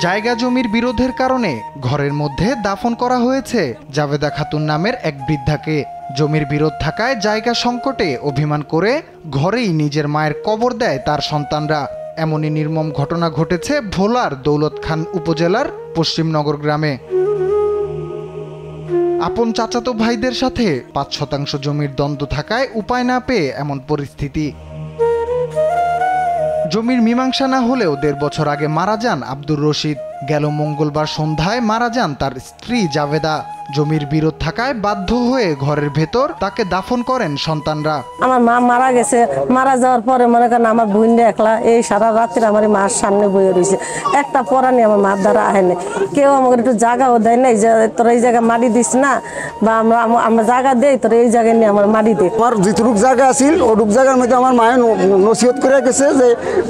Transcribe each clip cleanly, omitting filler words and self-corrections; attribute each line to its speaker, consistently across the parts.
Speaker 1: জায়গা জমির বিরোধের কারণে ঘরের মধ্যে দাফন করা হয়েছে জাভেদা খাতুন নামের এক বৃদ্ধাকে। জমির বিরোধ থাকায় জায়গা সংকটে অভিমান করে ঘরেই নিজের মায়ের কবর দেয় তার সন্তানরা। এমনই নির্মম ঘটনা ঘটেছে ভোলার দৌলতখান উপজেলার পশ্চিমনগর গ্রামে। আপন চাচাতো ভাইদের সাথে ৫% জমির দ্বন্দ্ব থাকায় উপায় না পেয়ে এমন পরিস্থিতি। জমির মীমাংসা না হলেও ১.৫ বছর আগে মারা যান আব্দুর রশিদ। গেল মঙ্গলবার সন্ধ্যায় মারা যান তার স্ত্রী জাভেদা। জমির বিরোধ থাকায় বাধ্য হয়ে ঘরের ভেতর তাকে দাফন করেন সন্তানরা।
Speaker 2: আমার মা মারা গেছে, মারা যাওয়ার পরে মনে করেন আমার বোনটা একলা এই সারা রাত্রে আমার মার সামনে বয়ে রয়েছে। একটা পরানি আমার মার দ্বারা আহেনি, কেউ আমাকে একটু জায়গাও দেয় নাই যে তোরা এই জায়গায় মাটি দিস না, বা আমরা জায়গা দেই তোরা এই জায়গায় নিয়ে আমার মাটি দে।
Speaker 3: আমার যেটুক জায়গা আছিল ওটুক জায়গার মধ্যে আমার মায়ের নসিহত করে গেছে যে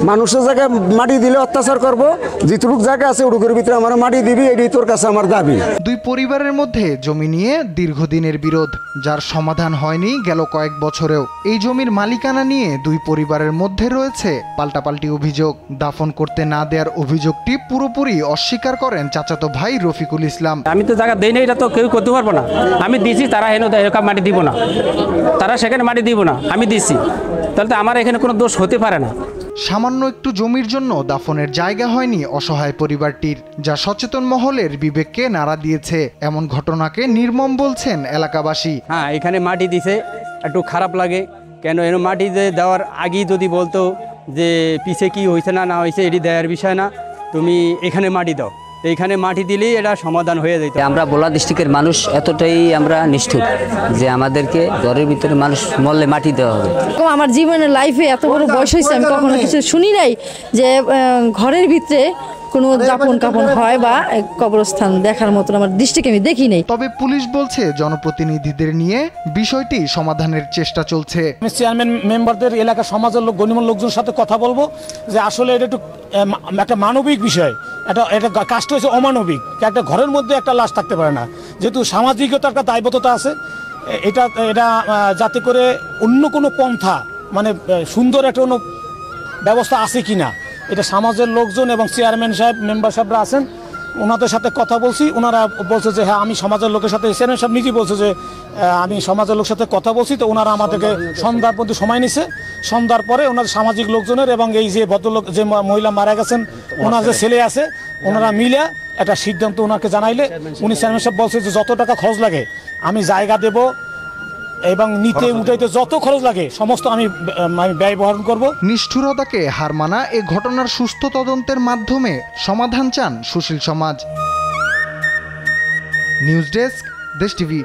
Speaker 3: মানুষের জায়গায় মাটি দিলে অত্যাচার করবো, যেটুক জায়গা আছে ওটুকের ভিতরে আমার মাটি দিবি, এটি তোর কাছে আমার দাবি।
Speaker 1: দুই পরিবারের মধ্যে জমি নিয়ে দীর্ঘদিনের বিরোধ, যার সমাধান হয়নি গেল কয়েক বছরেও। এই জমির মালিকানা নিয়ে দুই পরিবারের মধ্যে রয়েছে পাল্টাপাল্টি অভিযোগ। দাফন করতে না দেওয়ার অভিযোগটি পুরোপুরি অস্বীকার করেন চাচাতো ভাই রফিকুল ইসলাম।
Speaker 4: আমি তো জায়গা দেই না, এটা তো কেউ করতে পারবো না। আমি দিছি, তারা হেন মাটি দিব না, তারা সেখানে মাটি দিব না, আমি দিছি, তাহলে তো আমার এখানে কোনো দোষ হতে পারে না।
Speaker 1: সামান্য একটু জমির জন্য দাফনের জায়গা হয়নি অসহায় পরিবারটির, যা সচেতন মহলের বিবেককে নাড়া দিয়েছে। এমন ঘটনাকে নির্মম বলছেন এলাকাবাসী।
Speaker 4: হ্যাঁ, এখানে মাটি দিছে, একটু খারাপ লাগে। কেন এর মাটি দেওয়ার আগেই যদি বলতো যে পিছে কি হয়েছে না না হয়েছে এটি দেওয়ার বিষয় না, তুমি এখানে মাটি দাও, এইখানে মাটি দিলেই এটা সমাধান হয়ে যেত।
Speaker 5: আমরা ভোলা ডিস্ট্রিক্টের মানুষ এতটাই আমরা নিষ্ঠুর যে আমাদেরকে ঘরের ভিতরে মানুষ মরলে মাটি দেওয়া হবে।
Speaker 6: আমার জীবনের লাইফে এত বড় বয়স হয়েছে আমি কখনো কিছু শুনি নাই যে ঘরের ভিতরে কোনো দাপন কাপন হয় বা কবরস্থান দেখার মতন আমার দৃষ্টিকে আমি দেখি নাই।
Speaker 1: তবে পুলিশ বলছে জনপ্রতিনিধিদের নিয়ে বিষয়টি সমাধানের চেষ্টা চলছে।
Speaker 7: চেয়ারম্যান মেম্বারদের এলাকার সমাজের লোক গণিমন লোকজনের সাথে কথা বলবো যে আসলে এটা একটু একটা মানবিক বিষয়, এটা কাজটা হচ্ছে অমানবিক। একটা ঘরের মধ্যে একটা লাশ থাকতে পারে না, যেহেতু সামাজিকতা একটা দায়বদ্ধতা আছে, এটা যাতে করে অন্য কোনো পন্থা মানে সুন্দর একটা কোনো ব্যবস্থা আছে কিনা, এটা সমাজের লোকজন এবং চেয়ারম্যান সাহেব মেম্বার সাহেবরা আছেন, ওনাদের সাথে কথা বলছি। ওনারা বলছে যে হ্যাঁ আমি সমাজের লোকের সাথে, চেয়ারম্যান সাহেব নিজেই বলছে যে আমি সমাজের লোকের সাথে কথা বলছি। তো ওনারা আমাদেরকে সন্ধ্যার পর্যন্ত সময় নিছে। সন্ধ্যার পরে ওনার সামাজিক লোকজনের এবং এই যে ভদ্রলোক যে মহিলা মারা গেছেন ওনার যে ছেলে আছে, ওনারা মিলে একটা সিদ্ধান্ত ওনাকে জানাইলে উনি চেয়ারম্যান সাহেব বলছে যে যত টাকা খরচ লাগে আমি জায়গা দেব এবং নিতে উঠাইতে যত খরচ লাগে সমস্ত আমি ব্যয় বহন করব।
Speaker 1: নিষ্ঠুরতাকে হার মানা এ ঘটনার সুস্থ তদন্তের মাধ্যমে সমাধান চান সুশীল সমাজ। নিউজ ডেস্ক, দেশ টিভি।